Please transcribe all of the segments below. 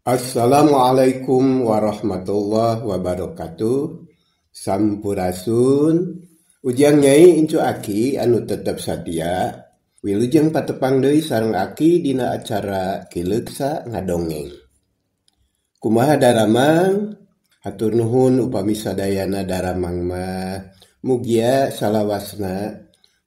Assalamualaikum warahmatullahi wabarakatuh. Sampurasun. Ujang Nyai Incu Aki anu tetep satia. Wilujeng patepang deui sareng Aki dina acara Kileuksa Ngadongeng. Kumaha daramang? Hatur nuhun upami sadayana daramang mah. Mugia salawasna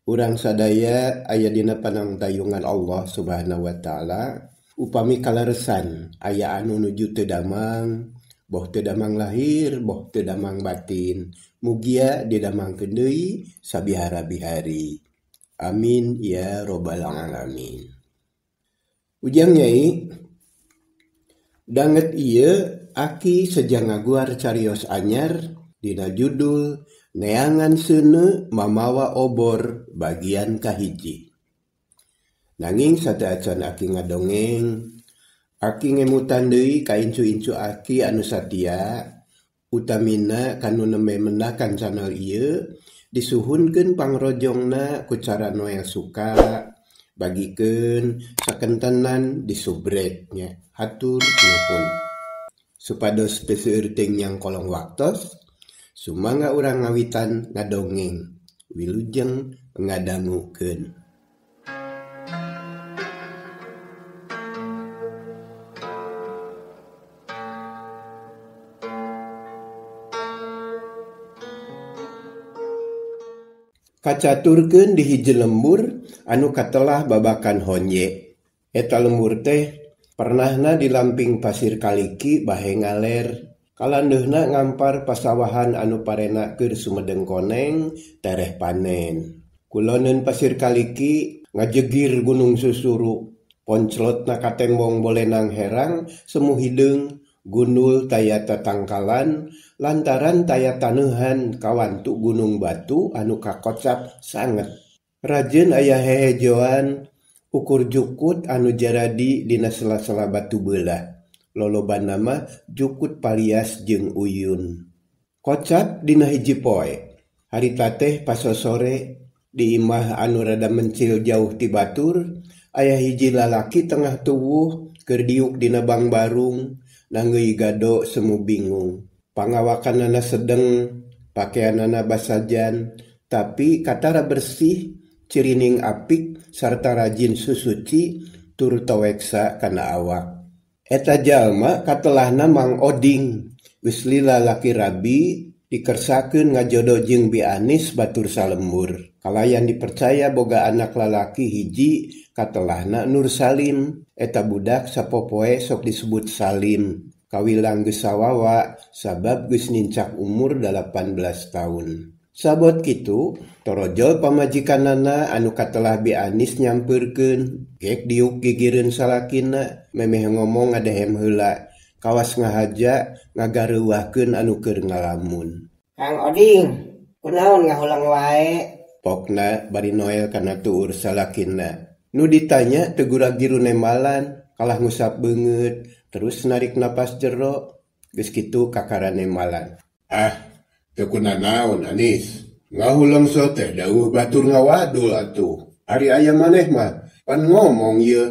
urang sadaya aya dina panangtayungan Allah Subhanahu wa taala. Upami kaleresan aya anu nuju teu damang, boh teu damang lahir, boh teu damang batin. Mugia didamangkeun deui sabihara-bihari. Amin ya robbal alamin. Ujang Nyai, danget ieu Aki sejang ngaguar carios anyar dina judul Neangan Seuneu Mamawa Obor bagian kahiji. Nanging sateuacan Aki ngadongeng, Aki ngemutan deui ka incu-incu Aki anu satia, utamina kanu nembe mendakan channel ieu disuhunkeun pangrojongna ku cara nu yang suka, bagikeun sakentenan di subrek nya. Hatur nuhun. Supados teu seueur teuing yang kolong waktos, sumangga urang ngawitan ngadongeng, wilujeng ngadangukeun. Kacaturkeun di hiji lembur anu katelah babakan honye. Eta lembur teh pernahna di lamping pasir kaliki bahe ngaler. Kalandeuhna ngampar pasawahan anu parena keur sumedeng koneng tereh panen. Kuloneun pasir kaliki ngajegir gunung susuru. Ponclotna katembong bolenang herang semu hideung gundul taya tatangkalan lantaran taya taneuhan kawantu gunung batu anu kakocap sanget. Rajeun aya hehejoan ukur jukut anu jaradi dina sela-sela batu beulah. Lolobana mah jukut palias jeung uyun. Kocap dina hiji poe. Harita teh pasosore di imah anu rada mencil jauh ti batur, aya hiji lalaki tengah tuwuh keur diuk dina bang barung. Nangeui gado semu bingung. Pangawakanana sedeng, pakaianana basajan, tapi katara bersih, cirining apik, sarta rajin susuci, tur toweksa kana awak. Eta jalma katelahna Mang Oding, geus lila laki rabi, dikersakeun ngajodo jeung Bi Anis batur salembur. Kalayan dipercaya boga anak lalaki hiji, katelahna Nur Salim. Eta budak sapopoe sok disebut Salim. Kawilang geus sawawa sabab geus nincak umur 18 tahun. Sabot kitu, torojol pamajikanana anu katelah Bi Anis nyampeurkeun, gek diuk gigireun salakina, memeh ngomong ngadehem heula, kawas ngahaja ngagareuwahkeun anu keur ngalamun. Kang Oding, kunaon ngahulang wae? Pokna bari noel kana tuur salakina. Nu ditanya teu gura-giru nembalan, kalah ngusap beungeut, terus narik napas jero, geus kitu kakara nembalan. Teu kunaon Anis, ngahulang so teh dawuh batur ngawadul atuh. Ari aya maneh mah pan ngomong ieu.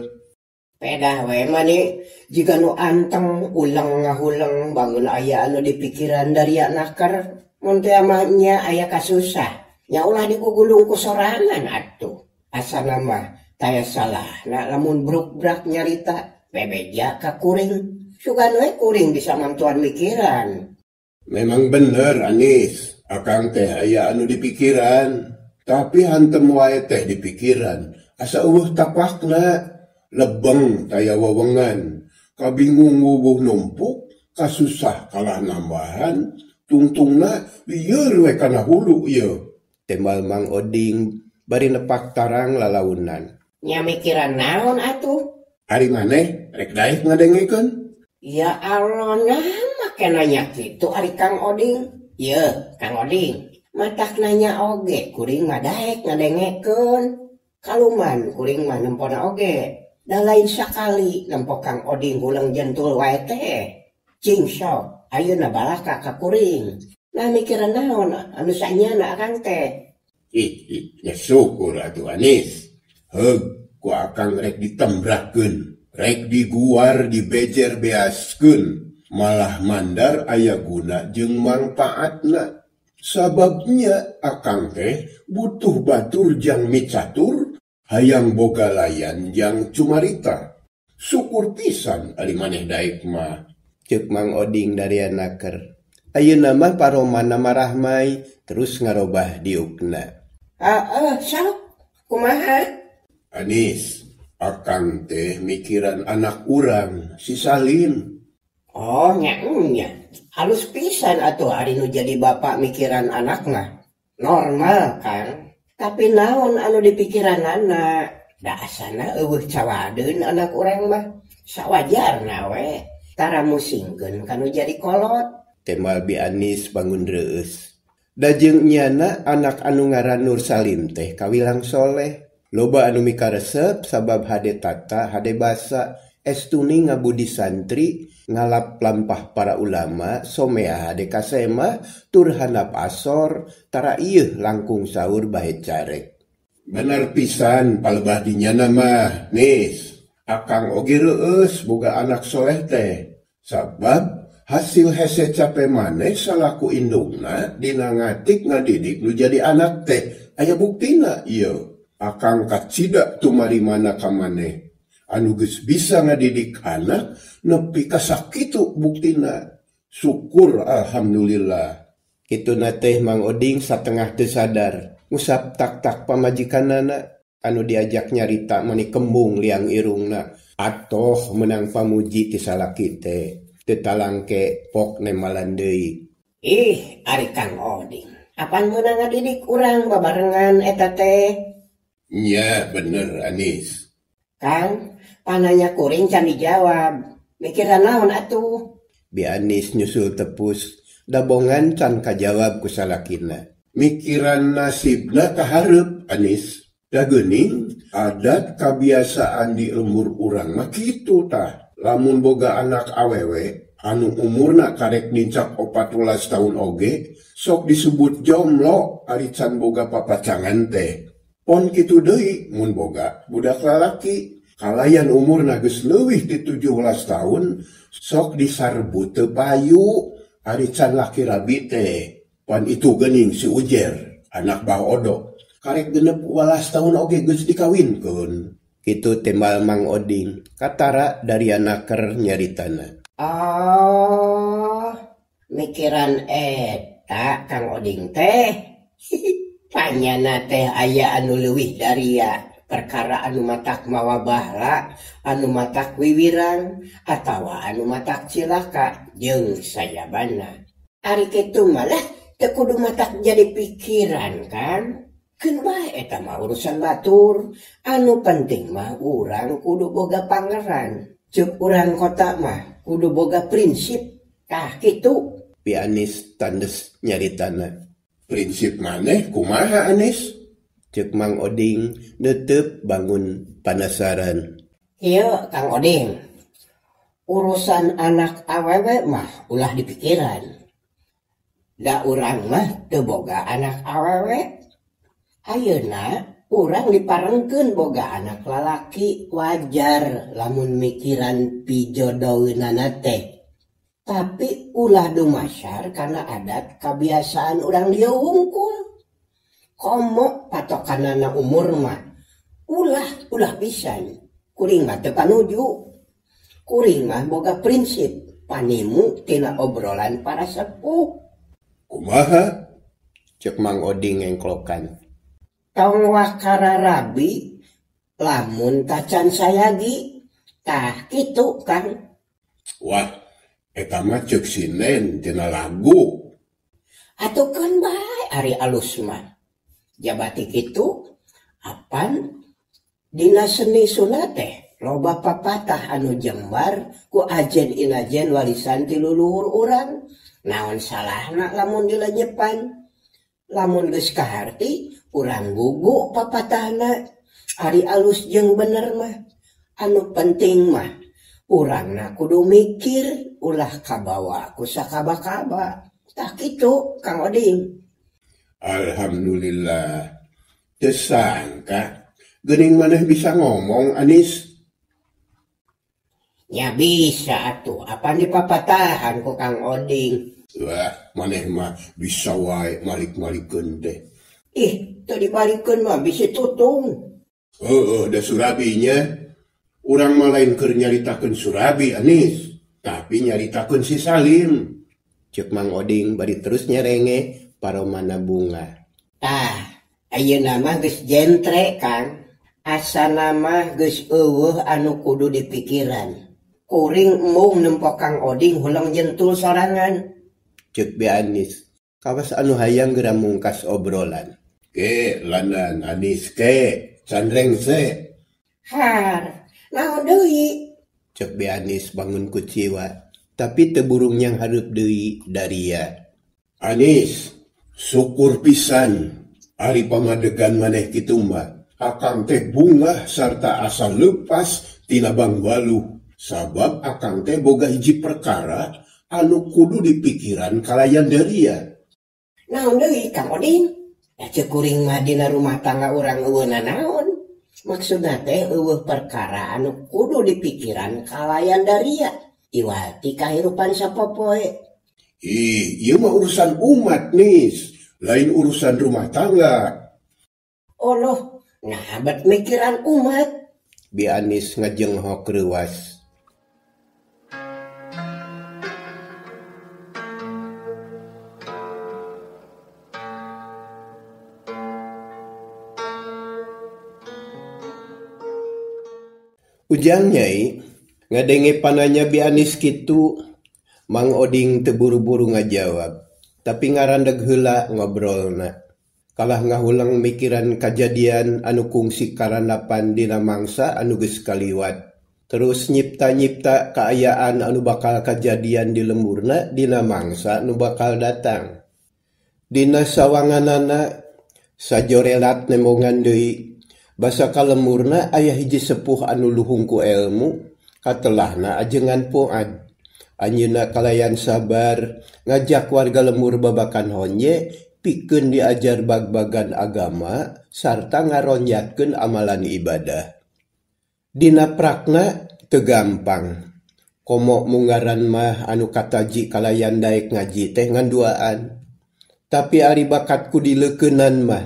Pedah we mani jika nu anteng ulang ngahulang bangun aya anu dipikiran dari nakar, mun teu amanya aya kasusah. Nya ulah digugulung ku sorangan atuh. Asana mah taya salah, na lamun bruk-brak nyarita, bebeja ka kuring. Sugan we kuring bisa mantuan mikiran. Memang bener Anis, akang teh aya anu dipikiran. Tapi hantem wae teh dipikiran. Asa eueuh tapakna, lebeng taya wewengan. Kabingung wubuh numpuk, kasusah kalah nambahan. Tungtungna lieur we kana hulu ieu. Tembal Mang Oding bari nepak tarang lalaunan. Nya mikiran naon atuh? Ari maneh rek daek ngadengekeun. Ya Allah, make nanya kitu ari Kang Oding. Ye, Kang Oding, matak nanya oge kuring ngadaek ngadengekeun. Kaluman kuring mah nempona oge. Da lain sakali nempo Kang Oding ulang jentul wae teh. Cing sok, ayeuna balaka ka kuring. Nah mikiran naon anu sanyana akang teh? Ya syukur atuh Anis. Heug ku akang rek ditembrakeun Rek diguar dibejer beaskeun, malah mandar aya guna jeung mangpaatna. Sababnya akang teh butuh batur jang micatur, hayang boga layan jang cumarita. Syukur pisan ari maneh daek mah. Ceuk Mang Oding dari anaker. Ayeuna mah paromana marahmai terus ngarobah diukna. Sok, kumaha? Anis, akang teh mikiran anak urang, si Salim. Oh, nya. Halus pisan atuh ari nu jadi bapak mikiran anakna. Normal kan. Tapi naon anu dipikiran anak? Da asana eueuh cawadeun anak urang mah. Sawajarna we. Tara musingkeun kanu jadi kolot. Temal Bi Anis bangun reus. Dajeng nyana anak anu ngaran Nur Salim teh kawilang soleh. Loba anu mikaresep sabab hade tata hade basa. Estuni ngabudi santri ngalap lampah para ulama somea hade kasema tur handap asor tara ieuh langkung saur bahe carek. Bener pisan palebah dinyana mah, Nis. Akang oge reus boga anak soleh teh. Sabab hasil hese cape maneh salaku indungna dina ngatik ngadidik nu jadi anak teh. Aya buktina ieu. Akang kacida tumari mana ka maneh. Anu geus bisa ngadidik anak nepi ka sakitu buktina. Syukur alhamdulillah. Kituna teh Mang Oding satengah teu sadar. Ngusap tak-tak pamajikanana anu diajak nyarita mani kembung liang irungna. Atoh menang pamuji ti salaki teh. Teu talangke pok nemalan deui. Ih, ari Kang Oding. Apan meunang ngadidik urang babarengan eta teh? Nya bener Anis. Kang, pananya kuring can dijawab. Mikiran naon atuh? Bi Anis nyusul tepus. Dabongan can kajawab ku salakina. Mikiran nasibna kaharep Anis. Da geuning adat kabiasaan di lembur urang mah kitu tah. Lamun boga anak awewe anu umurna karek nincak 14 tahun oge sok disebut jomblo ari can boga papacangan teh. Pon kitu deui mun boga budak lalaki kalayan umurna geus leuwih ti 17 tahun sok disarbu teu payu ari can laki rabi teh. Pan itu geuning si Ujer anak Bah Odo karek genep 12 tahun oge geus dikawinkeun. Kitu tembal Mang Oding katara dari anaker nyaritana. Oh, mikiran eta Kang Oding teh. Panyana teh aya anu leuwih dari ya perkara anu matak mawa bahla, anu matak wiwirang, atawa anu matak cilaka jeung sayabana. Ari kitu malah teu kudu matak jadi pikiran kan. Keun bae eta mah urusan batur. Anu penting mah urang kudu boga pangeran. Ceuk urang kota mah kudu boga prinsip. Tah kitu. Bi Anis tandes nyaritana. Prinsip maneh kumaha Anis? Ceuk Mang Oding neuteup bangun panasaran. Ieu Kang Oding. Urusan anak awewe mah ulah dipikiran. Da urang mah teu boga anak awewe. Ayeuna urang diparengkeun boga anak lalaki wajar lamun mikiran pijodoheunana teh. Tapi ulah dumasyar karena adat kebiasaan urang dieu wungkul. Komo patokanana umur mah ulah pisan. Kuring mah teu panuju. Kuring mah boga prinsip panimu tina obrolan para sepuh. Kumaha? Ceuk Mang Oding ngengklokan. Tong wakara rabi lamun tacan sayagi tah kitu kan. Wah, eta mah ceuk sinen tina lagu. Atukeun bae ari alus mah. Jabati kitu apan dina seni sunat teh loba papatah anu jembar ku ajen inajen warisan ti luluhur urang. Naon salahna lamun dilenyepan? Lamun geus kaharti urang gugu papatahna ari alus jeung bener mah. Anu penting mah urangna kudu mikir ulah kabawa ku sakaba-kaba. Tah kitu Kang Oding. Alhamdulillah. Teu sangka geuning maneh bisa ngomong Anis. Ya bisa atuh, apa dipapatahan ku Kang Oding. Wah, maneh mah bisa wae malik-malikeun teh. Ih, teu dibalikeun mah bisi tutung. Da surabinya, urang mah lain keur nyaritakeun surabi Anis, tapi nyaritakeun si Salim. Cek Mang Oding bari terus nyerenge paromana bunga. Ayeuna mah geus jentre Kang. Asana mah geus eueuh anu kudu dipikiran. Kuring mung nempok Kang Oding hulang jentul sorangan. Cek Bi Anis, kawas anu hayang geura mungkas obrolan. Ke lanan Anis ke, sandreng se. Har, naon deui? Cek Bi Anis bangun ku ciwa, tapi teu burung yang hareup deui daria. Anis, syukur pisan ari pamadegan maneh kitu mah. Akang teh bunga sarta asa leupas tina bangwaluh. Sabab akang teh boga hiji perkara anu kudu dipikiran kalayan daria. Naon deui Kang Oding? Ya ceuk kuring mah dina rumah tangga urang eueuh nanaon. Maksudna teh eueuh perkara anu kudu dipikiran kalayan daria. Iwati kahirupan sapopoe. Ieu mah urusan umat Nis, lain urusan rumah tangga. Oloh, nah bet mikiran umat. Bi Anis ngajenghok reuwas. Ujang Nyai ngadenge pananya Bi Anis kitu, Mang Oding teu buru-buru ngajawab, tapi ngarandeg heula ngobrolna. Kalah ngahulang mikiran kajadian anu kungsi karandapan dina mangsa anu geus kaliwat. Terus nyipta-nyipta kaayaan anu bakal kajadian di lemburna dina mangsa anu bakal datang. Dina sawanganana sajorelat nemongan deui. Basa kalemurna aya hiji sepuh anu luhung ku elmu, katelahna ajengan Puad. Anjeunna kalayan sabar ngajak warga lemur babakan honye pikeun diajar bag-bagan agama sarta ngaronyatkeun amalan ibadah. Dina prakna teu gampang. Komo munggaran mah anu kataji kalayan daek ngaji teh nganduaan. Tapi ari bakatku dileukeunan mah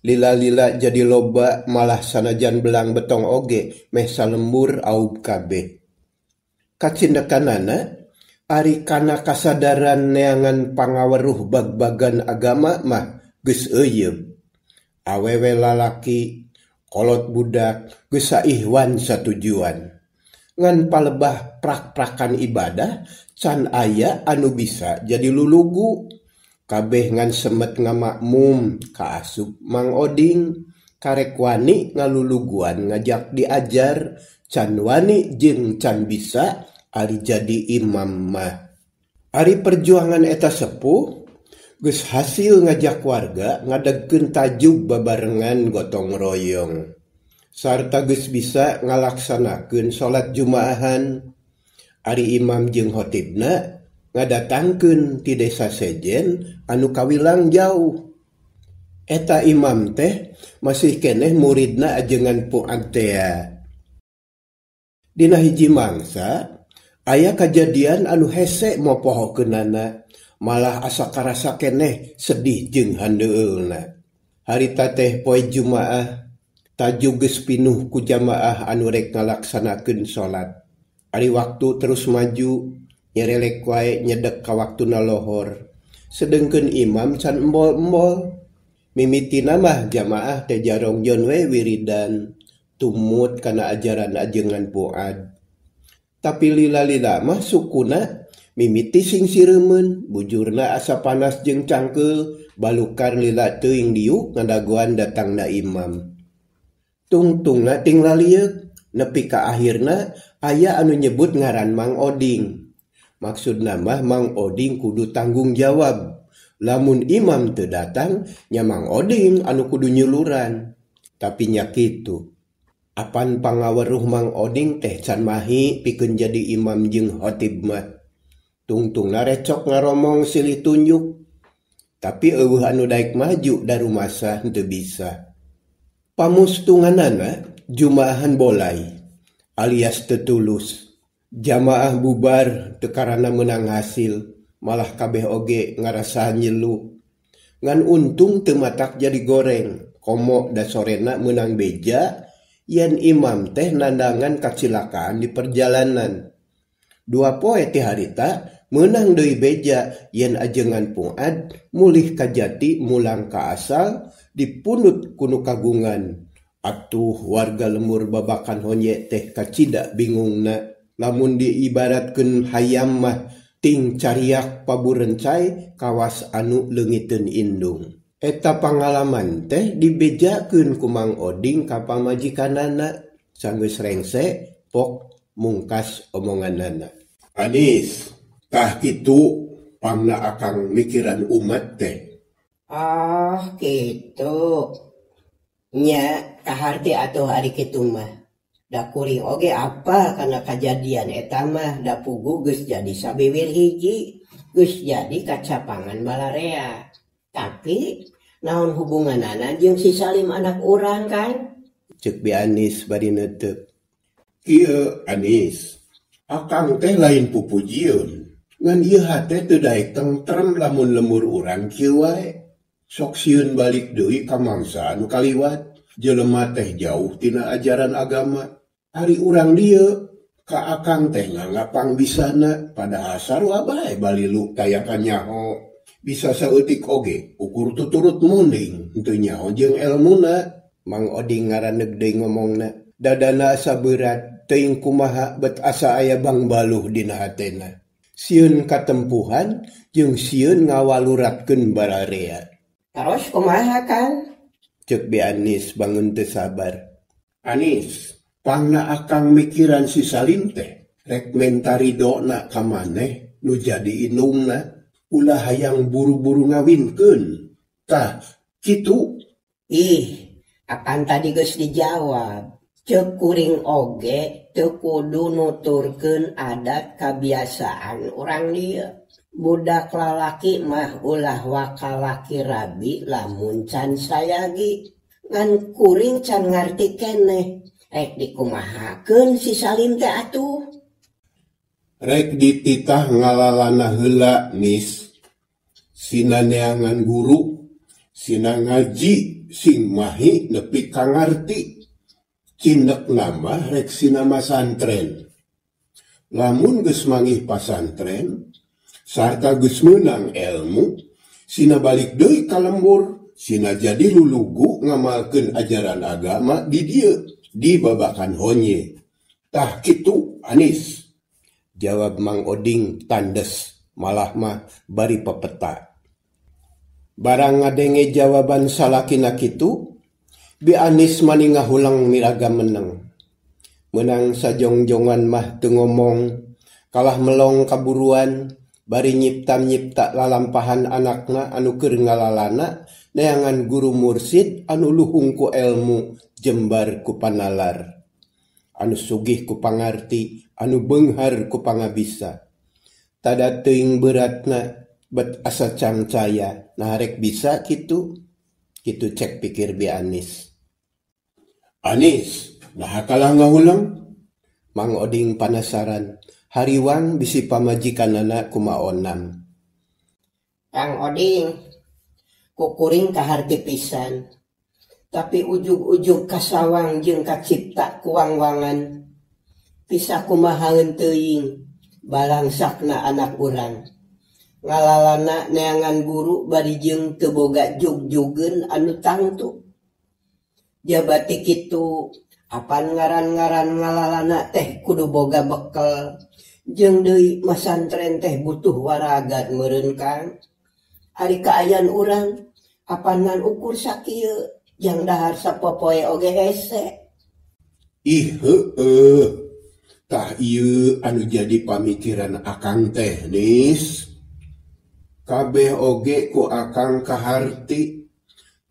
lila-lila jadi loba, malah sanajan belang betong oge meh salembur aub kabeh. Kacindekanana ari kana kasadaran neangan pangaweruh bag-bagan agama mah geus euyeum. Awewe lalaki, kolot budak geus saihwan satujuan. Ngan palebah prak-prakan ibadah can aya anu bisa jadi lulugu. Kabeh ngan semet ngamakmum kaasup Mang Oding, karek wani ngaluluguan ngajak diajar, can wani jeung can bisa ari jadi imam mah. Ari perjuangan eta sepuh geus hasil ngajak warga ngadegkeun tajub babarengan gotong royong. Sarta geus bisa ngalaksanakeun salat Jumaahan. Ari imam jeung khotibna ngadatangkeun ti desa sejen anu kawilang jauh. Eta imam teh masih keneh muridna ajengan Puad teh. Dina hiji mangsa aya kajadian anu hese mopohokeunana, malah asa karasa keneh sedih jeung handeueulna. Harita teh poe Jumaah, tajug geus pinuh ku jamaah anu rek ngalaksanakeun salat. Ari waktu terus maju, nyerelek wae nyedek ka waktuna lohor. Sedengkeun imam can embol-embol. Mimitina mah jamaah teh jarongjon we wiridan, tumut kana ajaran ajengan Puad. Tapi lila-lila mah sukuna mimiti sing sireumeun, bujurna asa panas jeung cangkeul, balukar lila teuing diuk ngadagoan datangna imam. Tungtungna ting lalieuk, nepi ka akhirna aya anu nyebut ngaran Mang Oding. Maksudna mah Mang Oding kudu tanggung jawab. Lamun imam teu datang, nya Mang Oding anu kudu nyuluran. Tapi nya kitu. Apan pangaweruh Mang Oding teh can mahi pikeun jadi imam jeung khotib mah. Tungtungna recok ngaromong silih tunjuk. Tapi eueuh anu daek maju da rumasa teu bisa. Pamustunganana Jumaahan bolai alias teu tulus. Jamaah bubar teu karana menang hasil, malah kabeh oge ngarasa nyelu. Ngan untung teu matak jadi goreng, komo da sorena menang beja, yen imam teh nandangan kacilakaan di perjalanan. 2 poe ti harita menang deui beja yen ajengan Puad mulih ka jati mulang ka asal dipunut kunu kagungan. Atuh warga lembur babakan honye teh kacida bingungna, lamun diibaratkeun hayam mah ting cariak paburencai kawas anu leungiteun indung. Eta pangalaman teh dibejakeun ku Mang Oding ka pamajikanana, sanggeus rengse pok mungkas omonganana. Anis, tah kitu pangna akang mikiran umat teh. Oh gitu. Nya kaharti atuh ari kitu mah. Da kuring oge apa kana kajadian eta mah da pugu geus jadi sabiwir hiji, geus jadi kacapangan balarea. Tapi naon hubunganana jeung si Salim anak urang kan? Ceuk Bi Anis bari neuteuk. Kieu Anis, akang teh lain pupujieun. Ngan ieu hate teu daek tentrem lamun lembur urang kieu wae. Sok sieun balik deui ka mangsa anu kaliwat. Jelema teh jauh tina ajaran agama. Ari urang dieu ka akang teh ngangapang bisana, padahal sarua bae balilu tayakan nyaho. Bisa saeutik oge ukur tuturut munding henteu nyaho jeung elmuna. Mang Oding ngaraneg deui ngomongna, dadana asa berat teuing kumaha bet asa aya bangbaluh dina hatena. Sieun katempuhan jeung sieun ngawaluratkeun bararea. Terus kumaha kan? Ceuk Bi Anis bangun teu sabar. Anis, pangna akang mikiran si Salim teh rek menta ridona ka maneh nu jadi indungna, ulah hayang buru-buru ngawinkeun. Tah kitu. Ih, akan tadi geus dijawab. Ceuk kuring oge teu kudu nuturkeun adat kabiasaan urang dieu. Budak lalaki mah ulah wakalaki rabi lamun can sayagi. Ngan kuring can ngarti keneh. Rek dikumahakeun si Salim teh atuh. Rek dititah ngalalana heula Nis. Sina neangan guru, sina ngaji sing mahi nepi ka ngarti. Cindek nama rek sina masantren. Lamun geus mangih pasantren sarta geus meunang ilmu, sina balik deui ka lembur, sina jadi lulugu ngamalkeun ajaran agama di dieu, di babakan honye. Tah kitu Anis. Jawab Mang Oding tandes, malah mah bari pepeta. Barang ngadenge jawaban salakina kitu, Bi Anis maninga hulang miraga meneng. Menang sajongjongan mah teu ngomong, kalah melong kaburuan, bari nyipta-nyipta lalampahan anakna anu keur ngalalana neangan guru mursid anu luhung ku elmu, jembar ku panalar. Anu sugih ku pangarti, anu beunghar ku pangabisa. Tada teuing beratna bet asa cangcaya, nah rek bisa kitu. Kitu cek pikir Bi Anis. Anis, nah kalah ngahulang? Mang Oding panasaran, hariwang bisi pamajikanana kumaonam. Kang Oding, kukuring kaharti pisan. Tapi ujug-ujug kasawang jeung kacipta kuwang-wangan. Pisah kumahaeun teuing, balangsakna anak urang. Ngalalana neangan guru bari jeung teu boga jug-jugeun anu tangtu. Jabati kitu, apan ngaran-ngaran ngalalana teh kudu boga bekel. Jeung deui masantren teh butuh waragat meureun Kang. Ari kaayaan urang, apanan ukur sakieu, jang dahar sapopoe oge hese. Ih heueuh. Tah ieu anu jadi pamikiran akang teh Nis. Kabeh oge ku akang kaharti.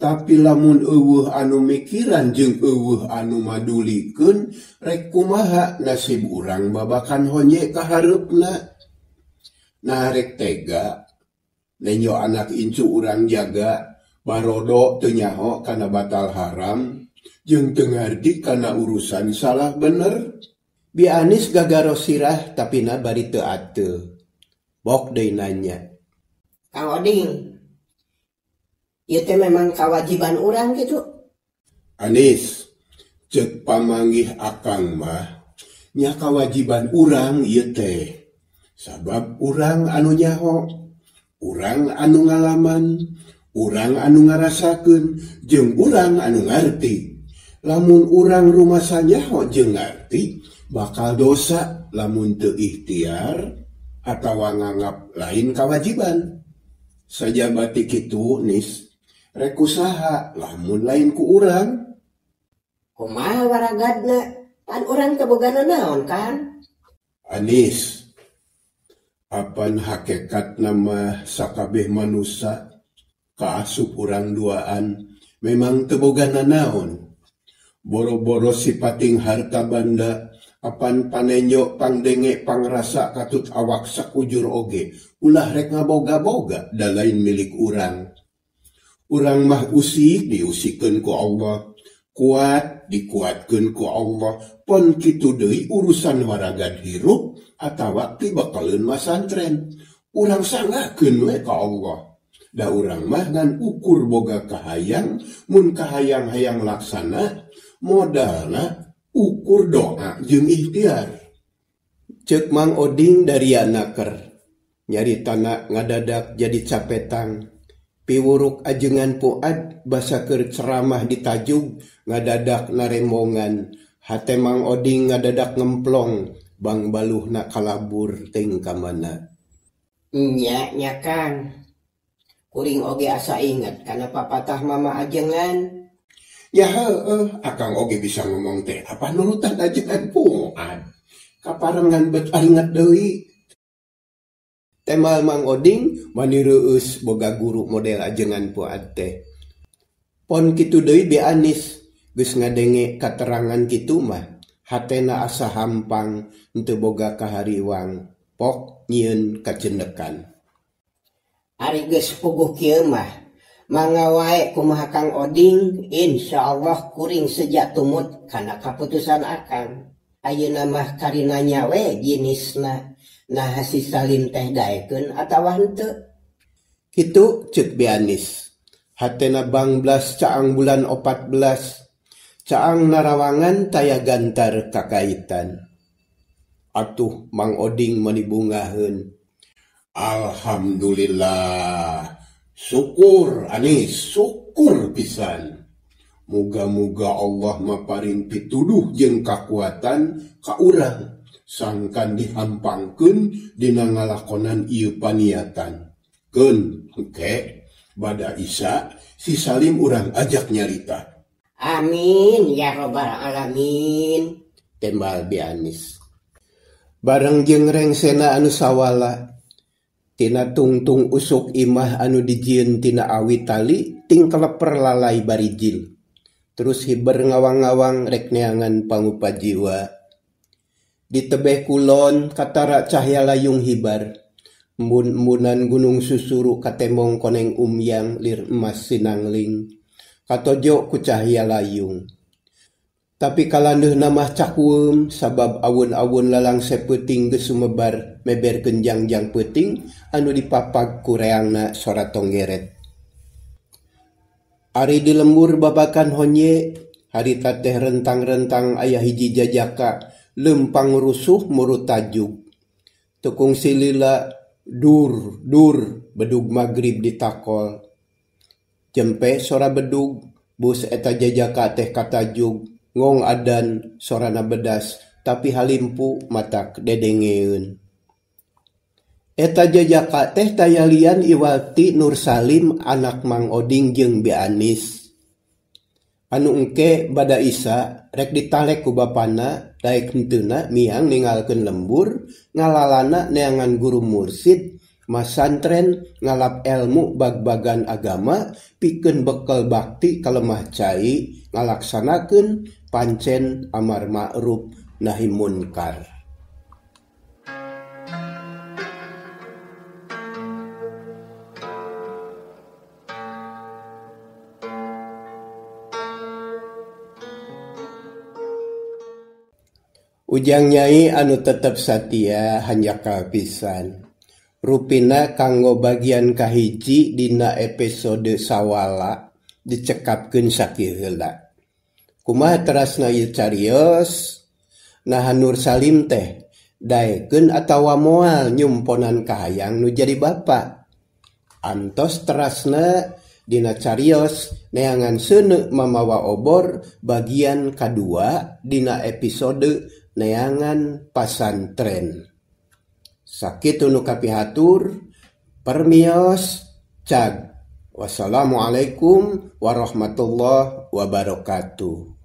Tapi lamun eueuh anu mikiran jeung eueuh anu madulikeun, rek kumaha nasib urang babakan honye kahareupna. Nah rek tega, nenyo anak incu urang jaga, barodo teu nyaho kana batal haram, jeung teu ngardi kana urusan salah bener. Bi Anis gagaro sirah tapi na bari teu ateu. Bok deui nanya. Kang Oding, ieu teh memang kewajiban urang gitu. Anis, cek pamanggih akang mah, nya kewajiban urang ieu teh. Sabab urang anu nyaho, urang anu ngalaman, urang anu ngarasakeun, jeung urang anu ngarti. Lamun urang rumasa nyaho jeung ngarti, bakal dosa lamun teu ikhtiar atawa nganggap lain kewajiban. Sajabati kitu Nis, rek usaha lamun lain ku urang. Kumaha waragadna? Pan urang teu bogana naon kan? Anis, apan hakikat nama sakabeh manusia kaasup urang duaan memang teu bogana naon. Boro-boro sipating harta banda apan panenyo pangdenge pangrasa katut awak sakujur oge ulah rek ngaboga-boga da lain milik urang. Urang mah usik diusikeun ku Allah, kuat dikuatkeun ku Allah, pon kitu deui urusan waragad hirup atawa tibakaleun masantren. Urang sangakeun we ka Allah. Da urang mah ngan ukur boga kahayang, mun kahayang-hayang laksana, modalna ukur doa jeung ikhtiar. Cek Mang Oding dari anaker. Nyari tanah ngadadak jadi capetang. Piwuruk ajengan puad basa keur ceramah di tajug ngadadak naremongan. Hate Mang Oding ngadadak ngemplong bang baluhna kalabur teuing ka mana. Nya Kang. Kuring oge asa inget kana papatah mama ajengan. Ya akang oge bisa ngomong teh apa nurutan ajengan puad. Kaparengan bet inget deui. Temal Mang Oding manireueus boga guru model ajengan puad teh. Pon kitu deui Bi Anis geus ngadenge katerangan kitu mah hatena asa hampang henteu boga kahariwang. Pok nyieun kacendekan. Ari geus puguh kieu mah mangga wae kumaha Kang Oding, insyaallah kuring seja tumut kana kaputusan akang. Ayeuna mah karinanya we jinisna nah sisalin teh daekeun atawa henteu. Kitu ceuk Bi Anis. Hatena bangblas caang bulan 14. Caang narawangan taya gantar kakaitan. Atuh Mang Oding manibungaheun. Alhamdulillah. Syukur Anis, syukur pisan. Muga-muga Allah maparin pituduh jeung kakuatan ka urang sangkan dihampangkeun dina ngalakonan ieu paniatan. Keun engke bada Isa si Salim urang ajak nyarita. Amin ya robbal alamin. Tembal Bi Anis. Bareng jeung rengsena anu sawala tina tungtung usuk imah anu dijieun tina awi tali ting keleper lalai barijil. Terus hiber ngawang-ngawang rek neangan pangupa jiwa. Di tebeh kulon katara cahya layung hibar. Embun-embunan gunung susuru katemong koneng umyang lir emas sinangling. Katojo ku cahya layung. Tapi kalandeun mah cakueum sabab awun-awun lalang sepeuting geus sumebar meberkeun jangjang peuting anu dipapag ku reangna sora tonggeret. Ari di lembur babakan honye harita teh rentang-rentang aya hiji jajaka lempang rusuh murut tajuk. Tukung silila dur bedug magrib ditakol. Jempe sora bedug bus eta jajaka teh katajug. Ngong adan sorana bedas tapi halimpu matak dedengeun. Eta jajaka teh tayalian Iwati Nur Salim anak Mang Oding jeung Bi Anis. Anu engke bada Isa rek ditalek ku bapana daek henteuna miang ninggalkeun lembur ngalalana neangan guru mursid masantren ngalap ilmu bag-bagan agama pikeun bekal bakti kalemah cai ngalaksanakeun pancen amar ma'ruf nahi munkar. Ujang Nyai anu tetep satia hanjakal pisan. Rupina kanggo bagian kahiji dina episode sawala dicekapkeun sakieu heula. Kumaha terasna ieu carios? Nah Nur Salim teh daekeun atawa moal nyumponan kahayang nu jadi bapa. Antos terasna dina carios neangan seuneu mamawa obor bagian kadua dina episode neangan pasantren. Sakitu nu kapihatur permios cag. Wassalamualaikum warahmatullahi wabarakatuh.